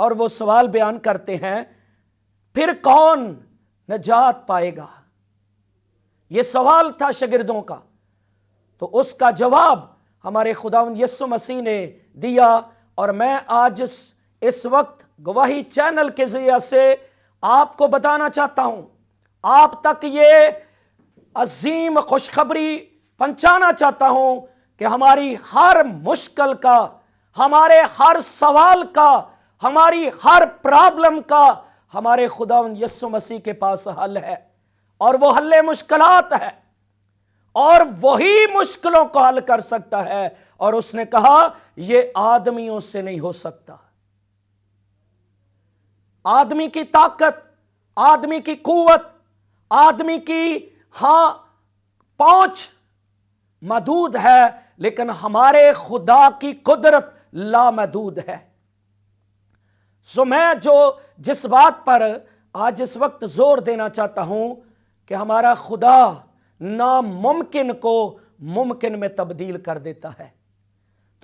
اور وہ سوال بیان کرتے ہیں، پھر کون نجات پائے گا؟ یہ سوال تھا شاگردوں کا، تو اس کا جواب ہمارے خداوند یسوع مسیح نے دیا، اور میں آج اس وقت گواہی چینل کے ذریعے سے آپ کو بتانا چاہتا ہوں، آپ تک یہ عظیم خوشخبری پہنچانا چاہتا ہوں کہ ہماری ہر مشکل کا، ہمارے ہر سوال کا، ہماری ہر پرابلم کا ہمارے خداوند یسوع مسیح کے پاس حل ہے، اور وہ حل مشکلات ہے، اور وہی مشکلوں کو حل کر سکتا ہے۔ اور اس نے کہا یہ آدمیوں سے نہیں ہو سکتا۔ آدمی کی طاقت، آدمی کی قوت، آدمی کی پہنچ محدود ہے، لیکن ہمارے خدا کی قدرت لامحدود ہے۔ سو میں جس بات پر آج اس وقت زور دینا چاہتا ہوں کہ ہمارا خدا ناممکن کو ممکن میں تبدیل کر دیتا ہے۔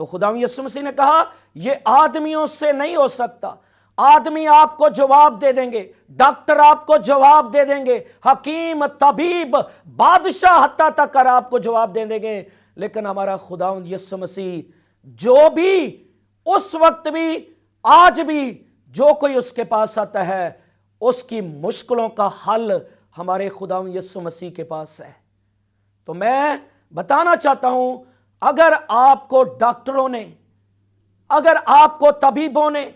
تو خدا یسوع مسیح نے کہا یہ آدمیوں سے نہیں ہو سکتا۔ آدمی آپ کو جواب دے دیں گے، ڈاکٹر آپ کو جواب دے دیں گے، حکیم، طبیب، بادشاہ حتیٰ تک کر آپ کو جواب دے دیں گے، لیکن ہمارا خداوند یسوع مسیح جو بھی اس وقت بھی آج بھی جو کوئی اس کے پاس آتا ہے، اس کی مشکلوں کا حل ہمارے خداوند یسوع مسیح کے پاس ہے۔ تو میں بتانا چاہتا ہوں، اگر آپ کو ڈاکٹروں نے، اگر آپ کو طبیبوں نے،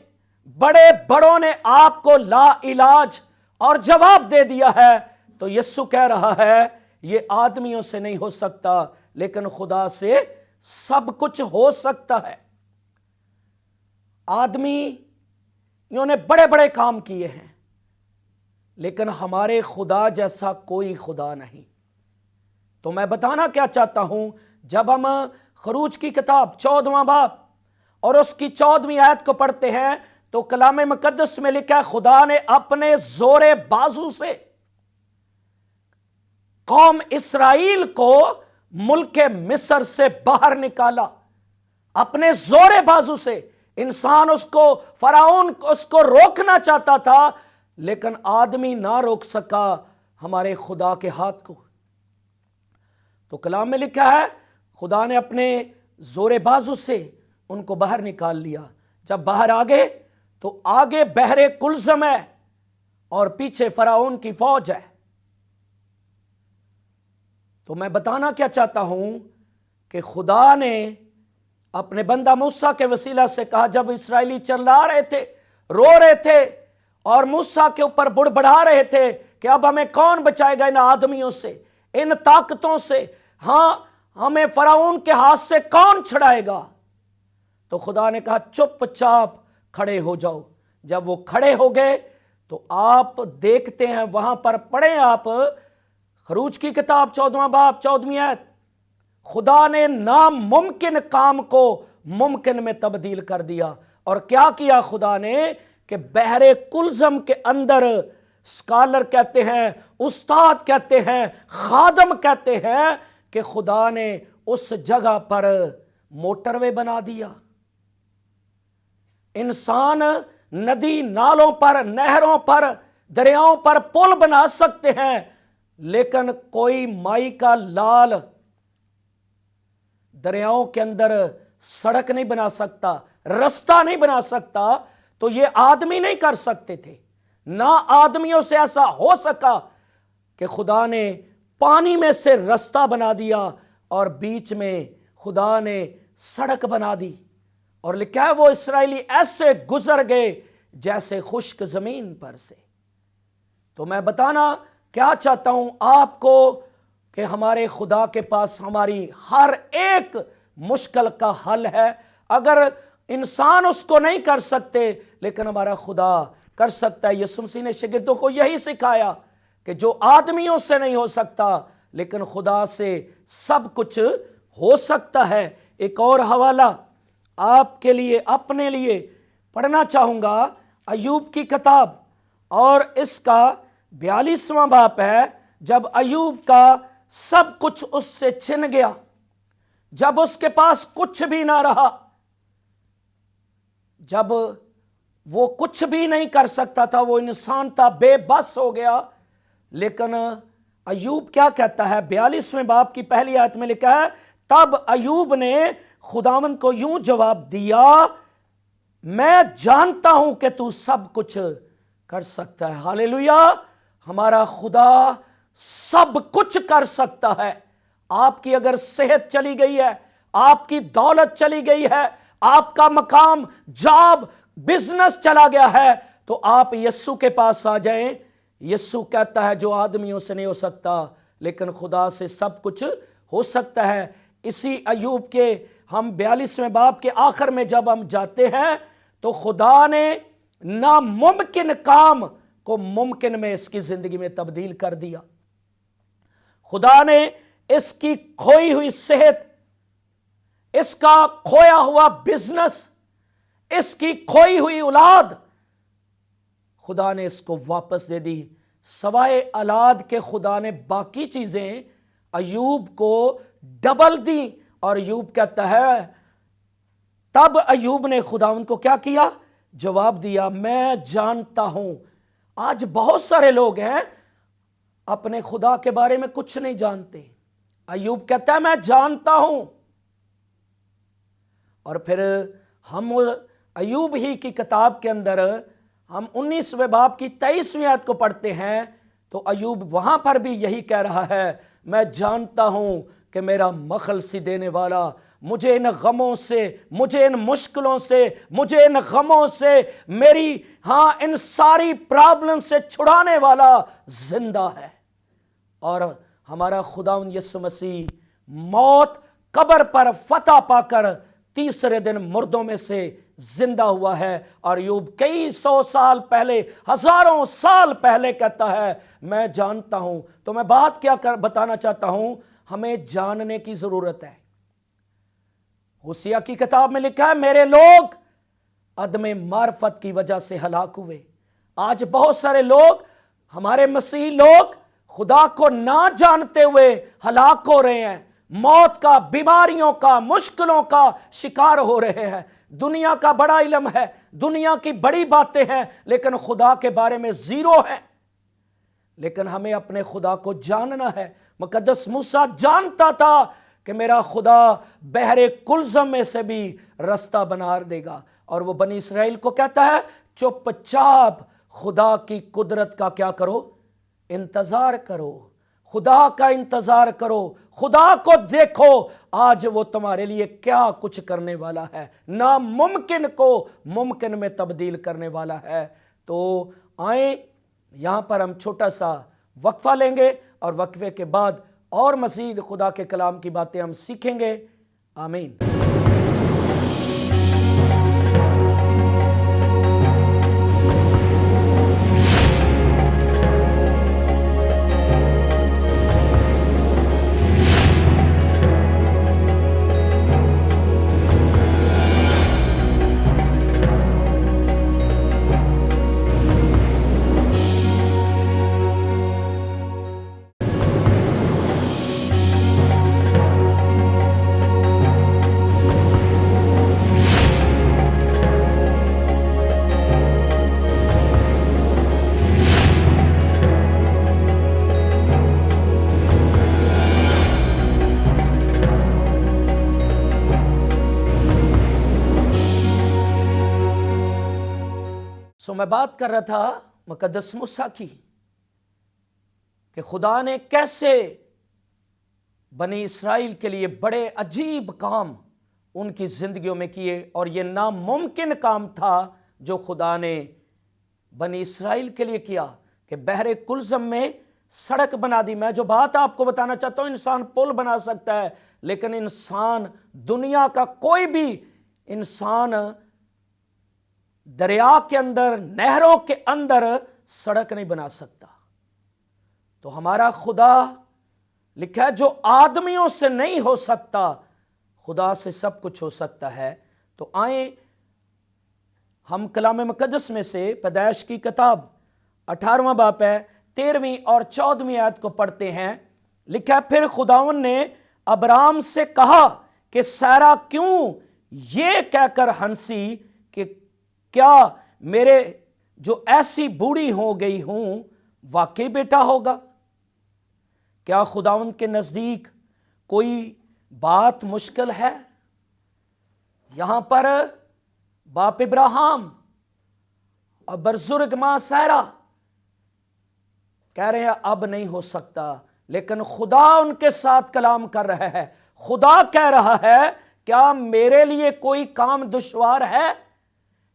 بڑے بڑوں نے آپ کو لا علاج اور جواب دے دیا ہے، تو یسوع کہہ رہا ہے یہ آدمیوں سے نہیں ہو سکتا، لیکن خدا سے سب کچھ ہو سکتا ہے۔ آدمیوں نے بڑے بڑے کام کیے ہیں، لیکن ہمارے خدا جیسا کوئی خدا نہیں۔ تو میں بتانا کیا چاہتا ہوں، جب ہم خروج کی کتاب 14واں باب اور اس کی 14ویں آیت کو پڑھتے ہیں، تو کلام مقدس میں لکھا ہے خدا نے اپنے زور بازو سے قوم اسرائیل کو ملک مصر سے باہر نکالا۔ اپنے زور بازو سے انسان فرعون اس کو روکنا چاہتا تھا، لیکن آدمی نہ روک سکا ہمارے خدا کے ہاتھ کو۔ تو کلام میں لکھا ہے خدا نے اپنے زور بازو سے ان کو باہر نکال لیا۔ جب باہر آگے تو آگے بحر کلزم ہے اور پیچھے فرعون کی فوج ہے۔ تو میں بتانا کیا چاہتا ہوں کہ خدا نے اپنے بندہ موسیٰ کے وسیلہ سے کہا، جب اسرائیلی چلا رہے تھے، رو رہے تھے اور موسیٰ کے اوپر بڑبڑا رہے تھے کہ اب ہمیں کون بچائے گا ان آدمیوں سے، ان طاقتوں سے، ہمیں فرعون کے ہاتھ سے کون چھڑائے گا؟ تو خدا نے کہا چپ چاپ کھڑے ہو جاؤ۔ جب وہ کھڑے ہو گئے تو آپ دیکھتے ہیں، وہاں پر پڑھیں آپ خروج کی کتاب 14واں باب 14ویں آیت، خدا نے ناممکن کام کو ممکن میں تبدیل کر دیا۔ اور کیا کیا خدا نے کہ بحر کلزم کے اندر اسکالر کہتے ہیں، استاد کہتے ہیں، خادم کہتے ہیں کہ خدا نے اس جگہ پر موٹر وے بنا دیا۔ انسان ندی نالوں پر، نہروں پر، دریاؤں پر پل بنا سکتے ہیں، لیکن کوئی مائی کا لال دریاؤں کے اندر سڑک نہیں بنا سکتا، رستہ نہیں بنا سکتا۔ تو یہ آدمی نہیں کر سکتے تھے، نہ آدمیوں سے ایسا ہو سکا کہ خدا نے پانی میں سے رستہ بنا دیا اور بیچ میں خدا نے سڑک بنا دی، اور لکھا ہے وہ اسرائیلی ایسے گزر گئے جیسے خشک زمین پر سے۔ تو میں بتانا کیا چاہتا ہوں آپ کو کہ ہمارے خدا کے پاس ہماری ہر ایک مشکل کا حل ہے۔ اگر انسان اس کو نہیں کر سکتے، لیکن ہمارا خدا کر سکتا ہے۔ یسوع مسیح نے شاگردوں کو یہی سکھایا کہ جو آدمیوں سے نہیں ہو سکتا، لیکن خدا سے سب کچھ ہو سکتا ہے۔ ایک اور حوالہ آپ کے لیے، اپنے لیے پڑھنا چاہوں گا، ایوب کی کتاب، اور اس کا 42واں باب ہے۔ جب ایوب کا سب کچھ اس سے چھن گیا، جب اس کے پاس کچھ بھی نہ رہا، جب وہ کچھ بھی نہیں کر سکتا تھا، وہ انسان تھا، بے بس ہو گیا. لیکن ایوب کیا کہتا ہے؟ 42ویں باب کی پہلی آیت میں لکھا ہے، تب ایوب نے خداوند کو یوں جواب دیا، میں جانتا ہوں کہ تو سب کچھ کر سکتا ہے. ہاللیلویا! ہمارا خدا سب کچھ کر سکتا ہے. آپ کی اگر صحت چلی گئی ہے، آپ کی دولت چلی گئی ہے، آپ کا مقام، جاب، بزنس چلا گیا ہے، تو آپ یسوع کے پاس آ جائیں. یسوع کہتا ہے جو آدمیوں سے نہیں ہو سکتا لیکن خدا سے سب کچھ ہو سکتا ہے. اسی ایوب کے ہم 42ویں باب کے آخر میں جب ہم جاتے ہیں تو خدا نے ناممکن کام کو ممکن میں اس کی زندگی میں تبدیل کر دیا. خدا نے اس کی کھوئی ہوئی صحت، اس کا کھویا ہوا بزنس، اس کی کھوئی ہوئی اولاد، خدا نے اس کو واپس دے دی. سوائے اولاد کے خدا نے باقی چیزیں ایوب کو ڈبل دی. اور ایوب کہتا ہے، تب ایوب نے خداوند کو کیا کیا؟ جواب دیا، میں جانتا ہوں. آج بہت سارے لوگ ہیں اپنے خدا کے بارے میں کچھ نہیں جانتے. ایوب کہتا ہے میں جانتا ہوں. اور پھر ہم ایوب ہی کی کتاب کے اندر ہم 19ویں باب کی 23ویں آیت کو پڑھتے ہیں تو ایوب وہاں پر بھی یہی کہہ رہا ہے، میں جانتا ہوں کہ میرا مخلصی دینے والا مجھے ان غموں سے، مجھے ان مشکلوں سے، مجھے ان غموں سے، میری ان ساری پرابلم سے چھڑانے والا زندہ ہے. اور ہمارا خداوند یسوع مسیح موت، قبر پر فتح پا کر تیسرے دن مردوں میں سے زندہ ہوا ہے. اور ایوب کئی سو سال پہلے، ہزاروں سال پہلے کہتا ہے میں جانتا ہوں. تو میں بات کیا بتانا چاہتا ہوں، ہمیں جاننے کی ضرورت ہے. ہوسیہ کی کتاب میں لکھا ہے، میرے لوگ عدم معرفت کی وجہ سے ہلاک ہوئے. آج بہت سارے لوگ، ہمارے مسیحی لوگ، خدا کو نہ جانتے ہوئے ہلاک ہو رہے ہیں. موت کا، بیماریوں کا، مشکلوں کا شکار ہو رہے ہیں. دنیا کا بڑا علم ہے، دنیا کی بڑی باتیں ہیں، لیکن خدا کے بارے میں زیرو ہے. لیکن ہمیں اپنے خدا کو جاننا ہے. مقدس موسیٰ جانتا تھا کہ میرا خدا بحر کلزم میں سے بھی رستہ بنا دے گا. اور وہ بنی اسرائیل کو کہتا ہے چپ چاپ خدا کی قدرت کا کیا کرو؟ انتظار کرو. خدا کا انتظار کرو، خدا کو دیکھو، آج وہ تمہارے لیے کیا کچھ کرنے والا ہے. ناممکن کو ممکن میں تبدیل کرنے والا ہے. تو آئیں یہاں پر ہم چھوٹا سا وقفہ لیں گے اور وقفے کے بعد اور مزید خدا کے کلام کی باتیں ہم سیکھیں گے. آمین. میں بات کر رہا تھا مقدس موسیٰ کی کہ خدا نے کیسے بنی اسرائیل کے لیے بڑے عجیب کام ان کی زندگیوں میں کیے. اور یہ ناممکن کام تھا جو خدا نے بنی اسرائیل کے لیے کیا کہ بحر کلزم میں سڑک بنا دی. میں جو بات آپ کو بتانا چاہتا ہوں، انسان پل بنا سکتا ہے لیکن انسان، دنیا کا کوئی بھی انسان دریا کے اندر، نہروں کے اندر سڑک نہیں بنا سکتا. تو ہمارا خدا لکھا ہے جو آدمیوں سے نہیں ہو سکتا خدا سے سب کچھ ہو سکتا ہے. تو آئیں ہم کلام مقدس میں سے پیدائش کی کتاب 18واں باب ہے 13ویں اور 14ویں آیت کو پڑھتے ہیں. لکھا ہے پھر خداوند نے ابرام سے کہا کہ سارا کیوں یہ کہہ کر ہنسی کہ کیا میرے جو ایسی بوڑھی ہو گئی ہوں واقعی بیٹا ہوگا؟ کیا خداوند کے نزدیک کوئی بات مشکل ہے؟ یہاں پر باپ ابراہیم اور بزرگ ماں سارہ کہہ رہے ہیں اب نہیں ہو سکتا، لیکن خدا ان کے ساتھ کلام کر رہا ہے۔ خدا کہہ رہا ہے کیا میرے لیے کوئی کام دشوار ہے؟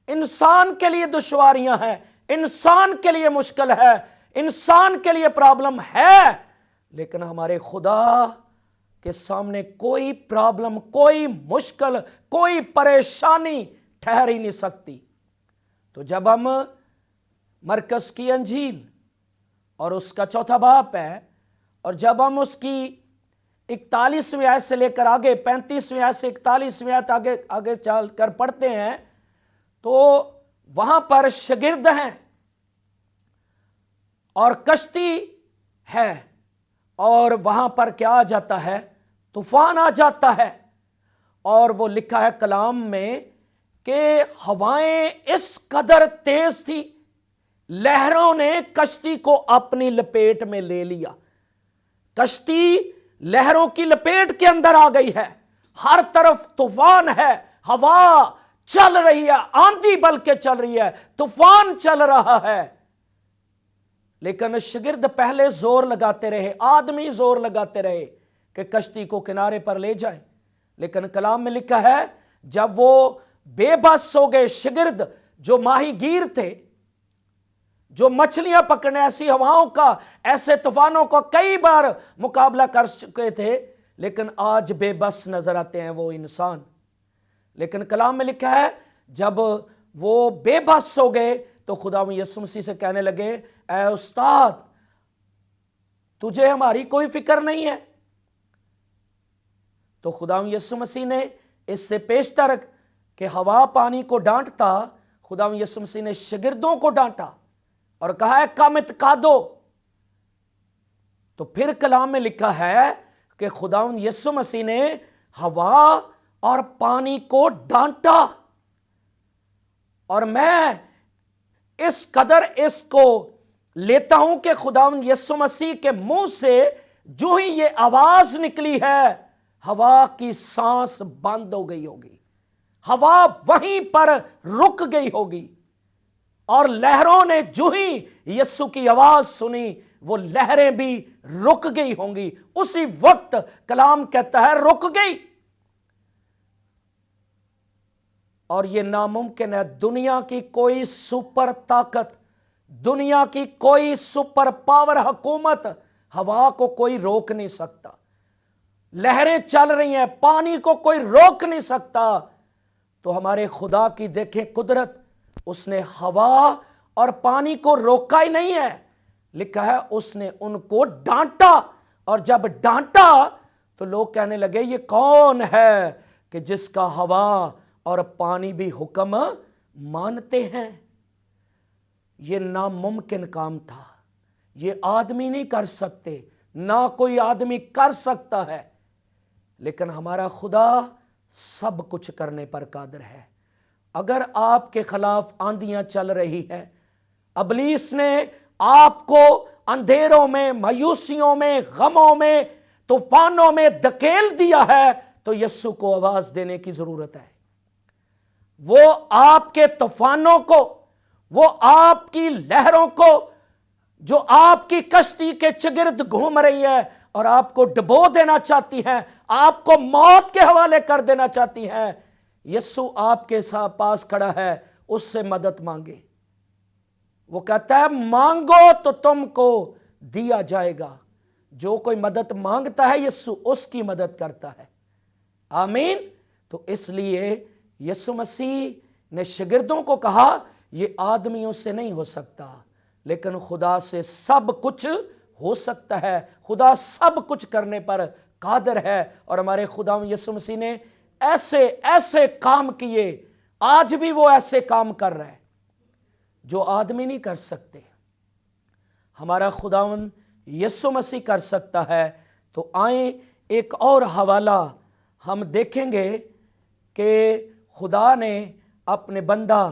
انسان کے لیے دشواریاں ہیں، انسان کے لیے مشکل ہے، انسان کے لیے پرابلم ہے، لیکن ہمارے خدا کے سامنے کوئی پرابلم، کوئی مشکل، کوئی پریشانی ٹھہر ہی نہیں سکتی۔ تو جب ہم مرکز کی انجیل اور اس کا 4 باب ہے، اور جب ہم اس کی 41ویں آیت سے لے کر آگے 35ویں آیت سے 41ویں آیت آگے چل کر پڑھتے ہیں تو وہاں پر شاگرد ہیں اور کشتی ہے، اور وہاں پر کیا آ جاتا ہے؟ طوفان آ جاتا ہے، اور وہ لکھا ہے کلام میں کہ ہوائیں اس قدر تیز تھی، لہروں نے کشتی کو اپنی لپیٹ میں لے لیا۔ کشتی لہروں کی لپیٹ کے اندر آ گئی ہے، ہر طرف طوفان ہے، ہوا چل رہی ہے، آندھی بلکہ چل رہی ہے، طوفان چل رہا ہے، لیکن شاگرد پہلے زور لگاتے رہے، آدمی زور لگاتے رہے کہ کشتی کو کنارے پر لے جائیں، لیکن کلام میں لکھا ہے جب وہ بے بس ہو گئے، شاگرد جو ماہی گیر تھے، جو مچھلیاں پکڑنے ایسی ہواؤں کا، ایسے طوفانوں کا کئی بار مقابلہ کر چکے تھے، لیکن آج بے بس نظر آتے ہیں وہ انسان۔ لیکن کلام میں لکھا ہے جب وہ بے بس ہو گئے تو خدا یسوع مسیح سے کہنے لگے اے استاد تجھے ہماری کوئی فکر نہیں ہے؟ تو خدا یسوع مسیح نے اس سے پیشتر کہ ہوا پانی کو ڈانٹتا، خدا یسوع مسیح نے شاگردوں کو ڈانٹا اور کہا ہے کم اتقادو۔ تو پھر کلام میں لکھا ہے کہ خداوند یسوع مسیح نے ہوا اور پانی کو ڈانٹا، اور میں اس قدر اس کو لیتا ہوں کہ خداوند یسوع مسیح کے منہ سے جو ہی یہ آواز نکلی ہے ہوا کی سانس بند ہو گئی ہوگی، ہوا وہیں پر رک گئی ہوگی، اور لہروں نے جو ہی یسوع کی آواز سنی وہ لہریں بھی رک گئی ہوں گی۔ اسی وقت کلام کہتا ہے رک گئی، اور یہ ناممکن ہے۔ دنیا کی کوئی سپر طاقت، دنیا کی کوئی سپر پاور حکومت ہوا کو کوئی روک نہیں سکتا۔ لہریں چل رہی ہیں، پانی کو کوئی روک نہیں سکتا۔ تو ہمارے خدا کی دیکھیں قدرت، اس نے ہوا اور پانی کو روکا ہی نہیں ہے، لکھا ہے اس نے ان کو ڈانٹا، اور جب ڈانٹا تو لوگ کہنے لگے یہ کون ہے کہ جس کا ہوا اور پانی بھی حکم مانتے ہیں؟ یہ ناممکن کام تھا، یہ آدمی نہیں کر سکتے، نہ کوئی آدمی کر سکتا ہے، لیکن ہمارا خدا سب کچھ کرنے پر قادر ہے۔ اگر آپ کے خلاف آندھیاں چل رہی ہے، ابلیس نے آپ کو اندھیروں میں، مایوسیوں میں، غموں میں، طوفانوں میں دھکیل دیا ہے، تو یسوع کو آواز دینے کی ضرورت ہے۔ وہ آپ کے طوفانوں کو، وہ آپ کی لہروں کو، جو آپ کی کشتی کے چگرد گھوم رہی ہے اور آپ کو ڈبو دینا چاہتی ہیں، آپ کو موت کے حوالے کر دینا چاہتی ہیں، یسوع آپ کے پاس کھڑا ہے، اس سے مدد مانگے۔ وہ کہتا ہے مانگو تو تم کو دیا جائے گا۔ جو کوئی مدد مانگتا ہے یسوع اس کی مدد کرتا ہے۔ آمین۔ تو اس لیے یسوع مسیح نے شاگردوں کو کہا یہ آدمیوں سے نہیں ہو سکتا، لیکن خدا سے سب کچھ ہو سکتا ہے۔ خدا سب کچھ کرنے پر قادر ہے، اور ہمارے خدا یسوع مسیح نے ایسے ایسے کام کیے، آج بھی وہ ایسے کام کر رہے ہیں جو آدمی نہیں کر سکتے۔ ہمارا خداوند یسوع مسیح کر سکتا ہے۔ تو آئیں ایک اور حوالہ ہم دیکھیں گے کہ خدا نے اپنے بندہ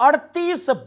38